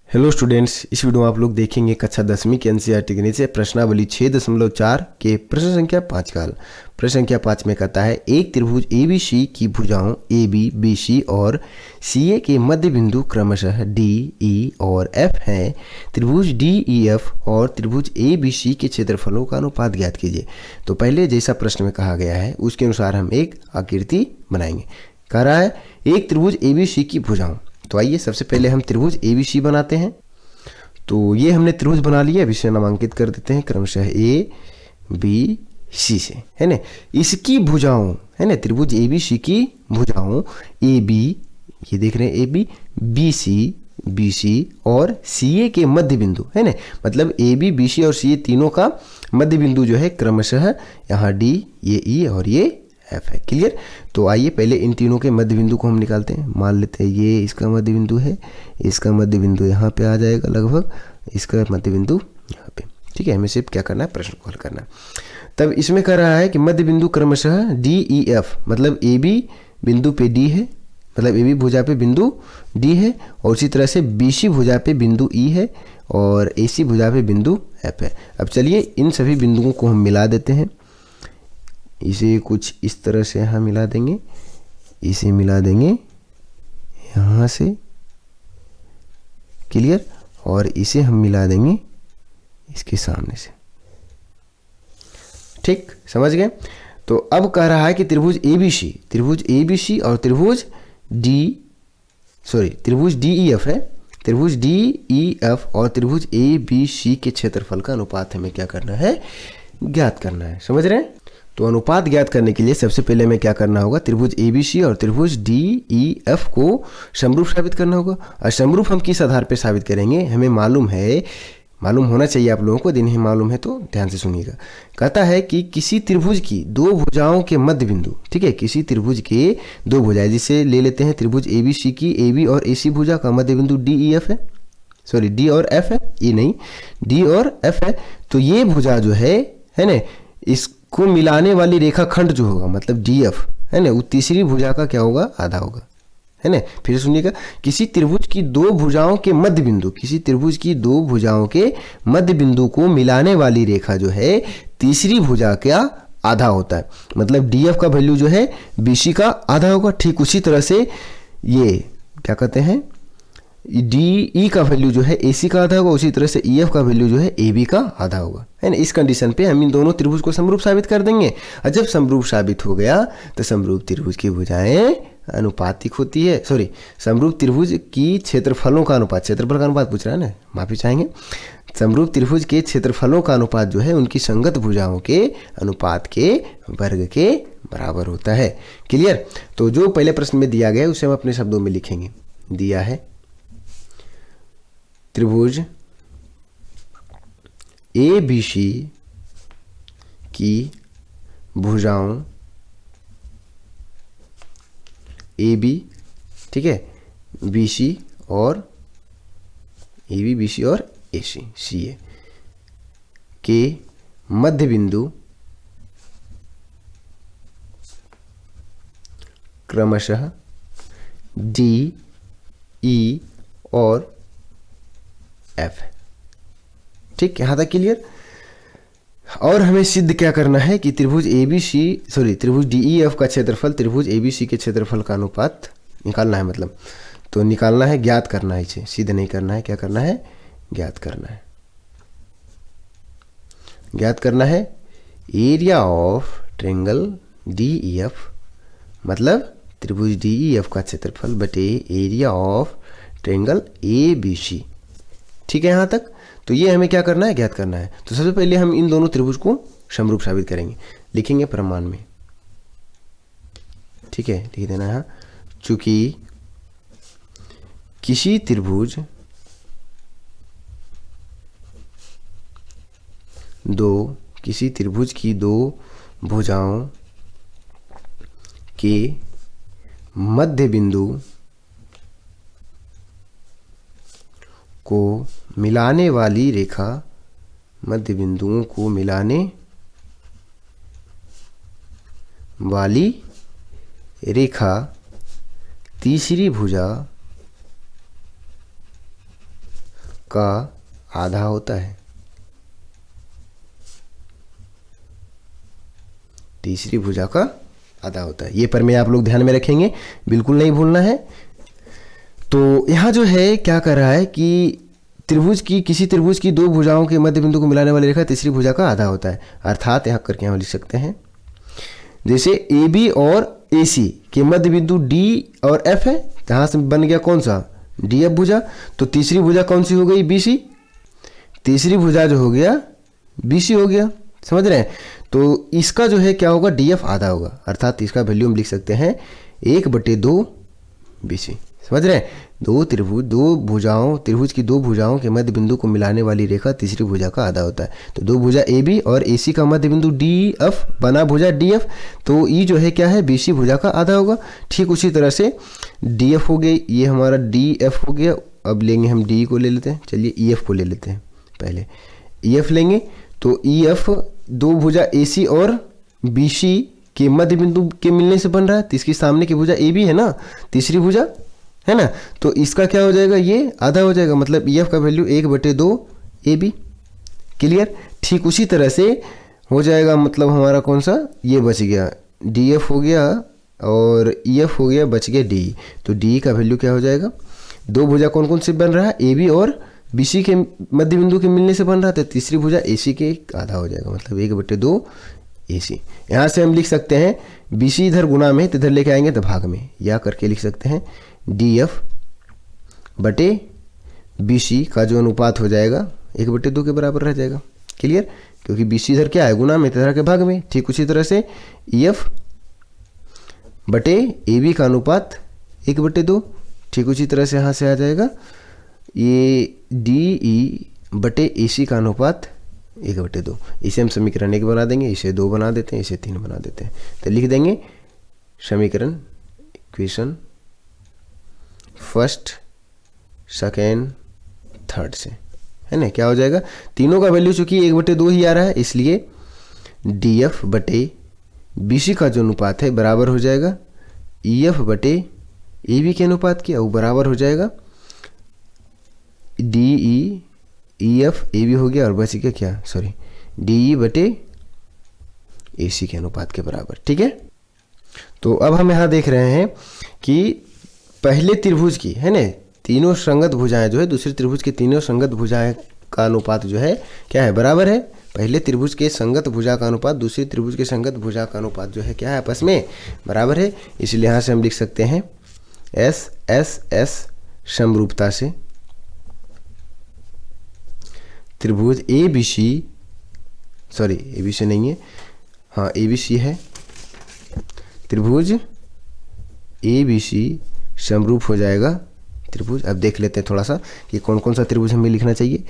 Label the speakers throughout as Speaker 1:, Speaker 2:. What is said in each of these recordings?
Speaker 1: Hello students, इस video में आप लोग देखेंगे कक्षा 10वीं के एनसीईआरटी गणित से प्रश्नावली 6.4 के प्रश्न संख्या 5 का हल। प्रश्न संख्या 5 में कहता है एक त्रिभुज ABC की भुजाओं AB, BC और CA के मध्य बिंदु क्रमशः D, E और F हैं। त्रिभुज DEF और त्रिभुज ABC के क्षेत्रफलों का अनुपात ज्ञात कीजिए। तो पहले जैसा प्रश्न में कहा गया है उसके अनुसार हम एक आकृति बनाएंगे। कह रहा है एक त्रिभुज ABC की भुजाओं। तो आइए सबसे पहले हम त्रिभुज ABC बनाते हैं। तो ये हमने त्रिभुज बना लिया, अब इसे नामांकित कर देते हैं क्रमशः ABC से, है ना। इसकी भुजाओं, है ना, त्रिभुज ABC की भुजाओं AB, ये देख रहे हैं AB, BC और CA के मध्य बिंदु, है ना। मतलब AB, BC और CA तीनों का मध्य बिंदु जो है क्रमशः यहाँ D, ये E और ये F है। क्लियर। तो आइए पहले इन तीनों के मध्य बिंदु को हम निकालते हैं। मान लेते हैं ये इसका मध्य बिंदु है, इसका मध्य बिंदु यहाँ पे आ जाएगा लगभग, इसका मध्य बिंदु यहाँ पे। ठीक है, हमें सिर्फ क्या करना है, प्रश्न को हल करना है। तब इसमें कह रहा है कि मध्य बिंदु क्रमशः DEF, मतलब AB बिंदु पे D है, मतलब AB भुजा पे बिंदु D है, और उसी तरह से BC भुजा पे बिंदु E है और AC भुजा पे बिंदु F है। अब चलिए इन सभी बिंदुओं को हम मिला देते हैं। इसे कुछ इस तरह से यहाँ मिला देंगे, इसे मिला देंगे यहाँ से, क्लियर, और इसे हम मिला देंगे इसके सामने से। ठीक, समझ गए। तो अब कह रहा है कि त्रिभुज ABC और त्रिभुज DEF है, त्रिभुज DEF और त्रिभुज ABC के क्षेत्रफल का अनुपात हमें क्या करना है, ज्ञात करना है। समझ रहे हैं। तो अनुपात ज्ञात करने के लिए सबसे पहले हमें क्या करना होगा, त्रिभुज ABC और त्रिभुज DEF को समरूप साबित करना होगा। और समरूप हम किस आधार पर साबित करेंगे, हमें मालूम होना चाहिए आप लोगों को, यदि नहीं मालूम है तो ध्यान से सुनिएगा। कहता है कि किसी त्रिभुज की दो भुजाओं के मध्य बिंदु, ठीक है, किसी त्रिभुज के दो भुजाएं, जिसे ले लेते हैं त्रिभुज ABC की AB और AC भुजा का मध्य बिंदु DEF है, सॉरी D और F है, ये नहीं, D और F है। तो ये भुजा जो है ना, इसको मिलाने वाली रेखाखंड जो होगा, मतलब DF, है ना, वो तीसरी भुजा का क्या होगा, आधा होगा, है ना। फिर सुनिएगा, किसी त्रिभुज की दो भुजाओं के मध्य बिंदु, किसी त्रिभुज की दो भुजाओं के मध्य बिंदु को मिलाने वाली रेखा जो है तीसरी भुजा का आधा होता है। मतलब DF का वैल्यू जो है BC का आधा होगा। ठीक उसी तरह से ये क्या कहते हैं, DE का वैल्यू जो है AC का आधा होगा, उसी तरह से EF का वैल्यू जो है AB का आधा होगा, है ना। इस कंडीशन पे हम इन दोनों त्रिभुज को समरूप साबित कर देंगे। और जब समरूप साबित हो गया तो समरूप त्रिभुज की भुजाएं अनुपातिक होती है, सॉरी, समरूप त्रिभुज की क्षेत्रफलों का अनुपात, क्षेत्रफल का अनुपात पूछ रहा है ना, माफी चाहेंगे। समरूप त्रिभुज के क्षेत्रफलों का अनुपात जो है उनकी संगत भुजाओं के अनुपात के वर्ग के बराबर होता है। क्लियर। तो जो पहले प्रश्न में दिया गया है उसे हम अपने शब्दों में लिखेंगे। दिया है त्रिभुज ABC की भुजाओं AB, ठीक है, BC और AB, BC और AC, CA के मध्य बिंदु क्रमशः D, E और F। ठीक, यहां तक क्लियर। और हमें सिद्ध क्या करना है कि त्रिभुज त्रिभुज DEF का क्षेत्रफल त्रिभुज ABC के क्षेत्रफल का अनुपात निकालना है, मतलब तो निकालना है, ज्ञात करना है, इसे सिद्ध नहीं करना है, क्या करना है, ज्ञात करना है। ज्ञात करना है एरिया ऑफ ट्रायंगल DEF, मतलब त्रिभुज DEF का क्षेत्रफल बटे एरिया ऑफ ट्रायंगल ABC। ठीक है, यहाँ तक। तो ये हमें क्या करना है, ज्ञात करना है। तो सबसे पहले हम इन दोनों त्रिभुज को समरूप साबित करेंगे, लिखेंगे प्रमाण में। ठीक है, लिख देना है, चूंकि किसी त्रिभुज की दो भुजाओं के मध्य बिंदु को मिलाने वाली रेखा, मध्य बिंदुओं को मिलाने वाली रेखा तीसरी भुजा का आधा होता है। तीसरी भुजा का आधा होता है। ये प्रमेय आप लोग ध्यान में रखेंगे, बिल्कुल नहीं भूलना है। तो यहाँ जो है क्या कर रहा है कि किसी त्रिभुज की दो भुजाओं के मध्य बिंदु को मिलाने वाली रेखा तीसरी भुजा का आधा होता है। अर्थात यहाँ करके हम लिख सकते हैं, जैसे ए बी और ए सी के मध्य बिंदु डी और एफ है, यहाँ से बन गया कौन सा, डी एफ भुजा। तो तीसरी भुजा कौन सी हो गई, बी सी। तीसरी भुजा जो हो गया बी सी हो गया, समझ रहे हैं। तो इसका जो है क्या होगा, डी एफ आधा होगा, अर्थात इसका वैल्यू हम लिख सकते हैं 1/2 बी सी। समझ रहे हैं। त्रिभुज की दो भुजाओं के मध्य बिंदु को मिलाने वाली रेखा तीसरी भुजा का आधा होता है। तो दो भुजा ए बी और ए सी का मध्य बिंदु डी एफ बना भुजा डी एफ, तो ई जो है क्या है, बी सी भुजा का आधा होगा। ठीक उसी तरह से डी एफ हो गई, ये हमारा डी एफ हो गया। अब लेंगे हम डी को ले लेते हैं, चलिए ई एफ को ले लेते हैं। पहले ई एफ लेंगे, तो ई एफ दो भुजा ए सी और बी सी के मध्य बिंदु के मिलने से बन रहा है। तो इसकी सामने की भुजा ए बी है ना, तीसरी भुजा है ना, तो इसका क्या हो जाएगा, ये आधा हो जाएगा, मतलब ई एफ का वैल्यू 1/2 ए बी। क्लियर। ठीक उसी तरह से हो जाएगा, मतलब हमारा कौन सा, ये बच गया डी एफ हो गया और ई एफ हो गया, बच गया डी। तो डी का वैल्यू क्या हो जाएगा, दो भुजा कौन कौन से बन रहा है, ए बी और बी सी के मध्य बिंदु के मिलने से बन रहा था। तीसरी भुजा ए सी के आधा हो जाएगा, मतलब 1/2 ए सी। यहाँ से हम लिख सकते हैं बी सी इधर गुना में, तो इधर लेके आएंगे तो भाग में, या करके लिख सकते हैं डी एफ बटे बी सी का जो अनुपात हो जाएगा 1/2 के बराबर रह जाएगा। क्लियर। क्योंकि बी सी इधर क्या है, गुना में, इधर के भाग में। ठीक उसी तरह से ई एफ बटे ए बी का अनुपात 1/2। ठीक उसी तरह से यहाँ से आ जाएगा ये डी ई बटे ए सी का अनुपात 1/2। इसे हम समीकरण 1 बना देंगे, इसे 2 बना देते हैं, इसे 3 बना देते हैं। तो लिख देंगे समीकरण, इक्वेशन फर्स्ट, सेकेंड, थर्ड से, है ना। क्या हो जाएगा, तीनों का वैल्यू चूंकि 1/2 ही आ रहा है, इसलिए डी एफ बटे बी सी का जो अनुपात है बराबर हो जाएगा ई एफ बटे ए बी के अनुपात की, वो बराबर हो जाएगा D E F A B हो गया, और बच गया क्या, सॉरी, डी ई बटे ए सी के अनुपात के बराबर। ठीक है। तो अब हम यहाँ देख रहे हैं कि पहले त्रिभुज की, है ना, तीनों संगत भुजाएं जो है, दूसरे त्रिभुज की तीनों संगत भुजाएं का अनुपात जो है क्या है, बराबर है। पहले त्रिभुज के संगत भुजा का अनुपात दूसरी त्रिभुज के संगत भुजा का अनुपात जो है क्या है, आपस में बराबर है। इसलिए यहाँ से हम लिख सकते हैं एस एस एस समरूपता से त्रिभुज A B C, sorry A B C नहीं है, हाँ ए बी सी है, त्रिभुज ए बी सी समरूप हो जाएगा त्रिभुज। अब देख लेते हैं थोड़ा सा कि कौन कौन सा त्रिभुज हमें लिखना चाहिए।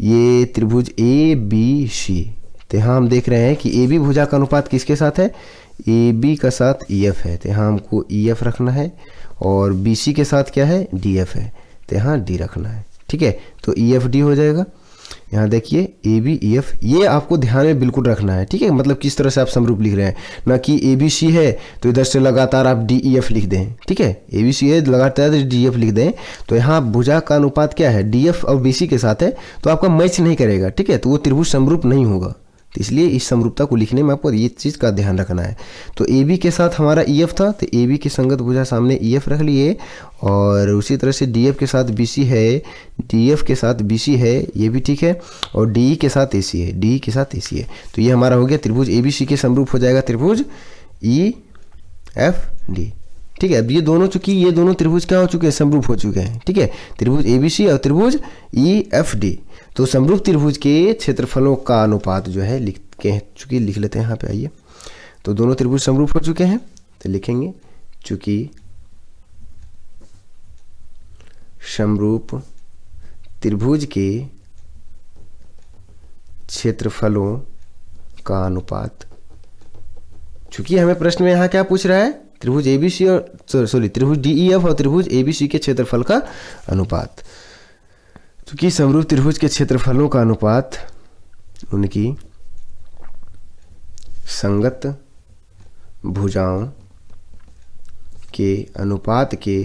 Speaker 1: ये त्रिभुज ए बी सी, तो यहाँ हम देख रहे हैं कि ए बी भुजा का अनुपात किसके साथ है, ए बी का साथ ई एफ है, तो यहाँ हमको ई एफ रखना है, और बी सी के साथ क्या है, डी एफ है, तो यहाँ डी रखना है। ठीक है। तो ई एफ डी हो जाएगा। यहाँ देखिए ए बी ई एफ, ये आपको ध्यान में बिल्कुल रखना है। ठीक है, मतलब किस तरह से आप समरूप लिख रहे हैं, ना कि ए बी सी है तो इधर से लगातार आप डी ई एफ लिख दें। ठीक है, ए बी सी है लगातार डी एफ लिख दें, तो यहाँ भुजा का अनुपात क्या है, डी एफ और बी सी के साथ है, तो आपका मैच नहीं करेगा। ठीक है, तो वो त्रिभुज समरूप नहीं होगा। तो इसलिए इस समरूपता को लिखने में आपको ये चीज़ का ध्यान रखना है। तो ए बी के साथ हमारा ई एफ था, तो ए बी की संगत भुजा सामने ई एफ रख लिए, और उसी तरह से डी एफ के साथ बी सी है, डी एफ के साथ बी सी है, ये भी ठीक है, और डी ई के साथ ए सी है, डी ई के साथ ए सी है। तो ये हमारा हो गया त्रिभुज ए बी सी के समरूप हो जाएगा त्रिभुज ई एफ डी। ठीक है। अब ये दोनों, चूंकि ये दोनों त्रिभुज क्या हो चुके हैं, समरूप हो चुके हैं। ठीक है, त्रिभुज ए बी सी और त्रिभुज ई एफ डी। तो समरूप त्रिभुज के क्षेत्रफलों का अनुपात जो है लिख लेते हैं यहाँ पे। आइए, तो दोनों त्रिभुज समरूप हो चुके हैं, तो लिखेंगे चूंकि समरूप त्रिभुज के क्षेत्रफलों का अनुपात, चूंकि हमें प्रश्न में यहाँ क्या पूछ रहा है, त्रिभुज ए बी सी और सॉरी त्रिभुज डी ई एफ और त्रिभुज ए बी सी के क्षेत्रफल का अनुपात। चूंकि समरूप त्रिभुज के क्षेत्रफलों का अनुपात उनकी संगत भुजाओं के अनुपात के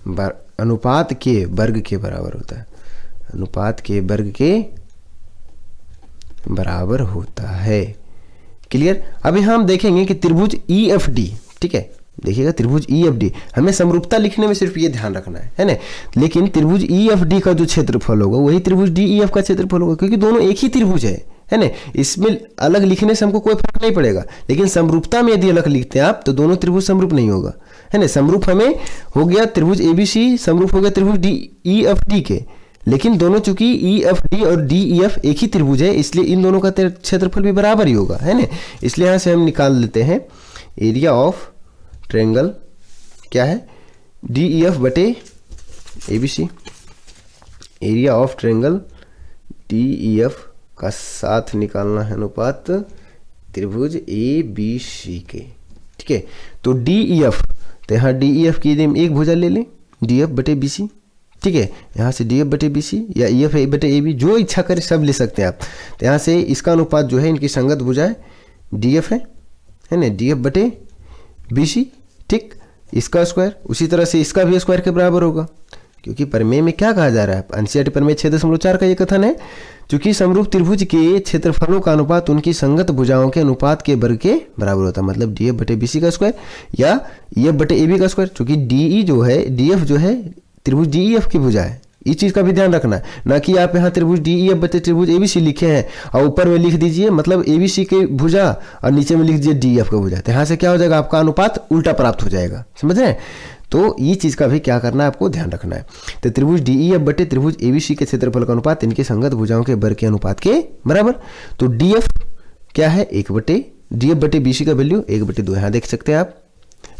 Speaker 1: अनुपात के वर्ग के बराबर होता है, अनुपात के वर्ग के बराबर होता है। क्लियर। अब यहाँ हम देखेंगे कि त्रिभुज EFD, ठीक है, देखिएगा त्रिभुज EFD, हमें समरूपता लिखने में सिर्फ ये ध्यान रखना है ना, लेकिन त्रिभुज EFD का जो क्षेत्रफल होगा वही त्रिभुज DEF का क्षेत्रफल होगा, क्योंकि दोनों एक ही त्रिभुज है ना। इसमें अलग लिखने से हमको कोई फर्क नहीं पड़ेगा, लेकिन समरूपता में यदि अलग लिखते हैं आप तो दोनों त्रिभुज समरूप नहीं होगा, है ना। समरूप हमें हो गया त्रिभुज ABC, समरूप हो गया त्रिभुज EFD के, लेकिन दोनों चूंकि EFD और DEF एक ही त्रिभुज है, इसलिए इन दोनों का क्षेत्रफल भी बराबर ही होगा, है ना। इसलिए यहाँ से हम निकाल लेते हैं एरिया ऑफ ट्रायंगल क्या है, DEF बटे ABC, area of triangle DEF का साथ निकालना है अनुपात त्रिभुज ABC के, ठीक है। तो DEF, तो यहाँ DEF की यदि हम एक भुजा ले लें DF बटे BC, ठीक है, यहाँ से DF बटे BC या EF बटे AB, जो इच्छा करे सब ले सकते हैं आप। तो यहाँ से इसका अनुपात जो है इनकी संगत भुजाएं DF है ना, DF बटे BC, ठीक, इसका स्क्वायर, उसी तरह से इसका भी स्क्वायर के बराबर होगा, क्योंकि प्रमेय में क्या कहा जा रहा है, NCERT प्रमेय 6.4 का ये कथन है, चूंकि समरूप त्रिभुज के क्षेत्रफलों का अनुपात उनकी संगत भुजाओं के अनुपात के वर्ग के बराबर होता है, मतलब DF बटे BC का स्क्वायर या EF बटे AB का स्क्वायर, चूंकि DE जो है, DF जो है त्रिभुज DEF की भुजा है, इस चीज़ का भी ध्यान रखना है, ना कि आप यहाँ त्रिभुज DEF बटे त्रिभुज ABC लिखे हैं और ऊपर में लिख दीजिए मतलब ABC के भुजा और नीचे में लिख दीजिए DF का भुजा, तो यहाँ से क्या हो जाएगा, आपका अनुपात उल्टा प्राप्त हो जाएगा, समझ रहे हैं। तो ये चीज़ का भी क्या करना है, आपको ध्यान रखना है। तो त्रिभुज DEF बटे त्रिभुज ABC के क्षेत्रफल का अनुपात इनके संगत भुजाओं के वर्ग के अनुपात के बराबर। तो DF क्या है, DF बटे BC का वैल्यू 1/2, यहाँ देख सकते हैं आप,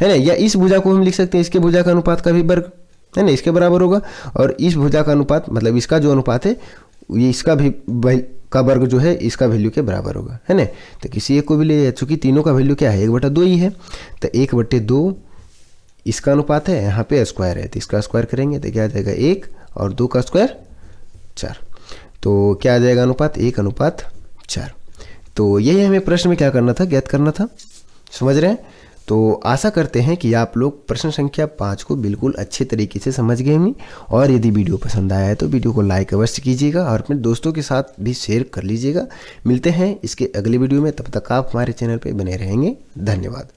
Speaker 1: है ना। या इस भुजा को हम लिख सकते हैं, इसके भुजा का अनुपात का भी वर्ग, है ना, इसके बराबर होगा, और इस भुजा का अनुपात मतलब इसका जो अनुपात है ये इसका भी का वर्ग जो है इसका वैल्यू के बराबर होगा, है ना। तो किसी एक को भी ले, चूंकि तीनों का वैल्यू क्या है 1/2 ही है, तो 1/2 इसका अनुपात है, यहाँ पे स्क्वायर है, तो इसका स्क्वायर करेंगे तो क्या आ जाएगा 1 और 2 का स्क्वायर 4, तो क्या आ जाएगा अनुपात 1/4। तो यही हमें प्रश्न में क्या करना था, ज्ञात करना था, समझ रहे हैं। तो आशा करते हैं कि आप लोग प्रश्न संख्या 5 को बिल्कुल अच्छे तरीके से समझ गए होंगे, और यदि वीडियो पसंद आया है तो वीडियो को लाइक अवश्य कीजिएगा और अपने दोस्तों के साथ भी शेयर कर लीजिएगा। मिलते हैं इसके अगले वीडियो में, तब तक आप हमारे चैनल पर बने रहेंगे। धन्यवाद।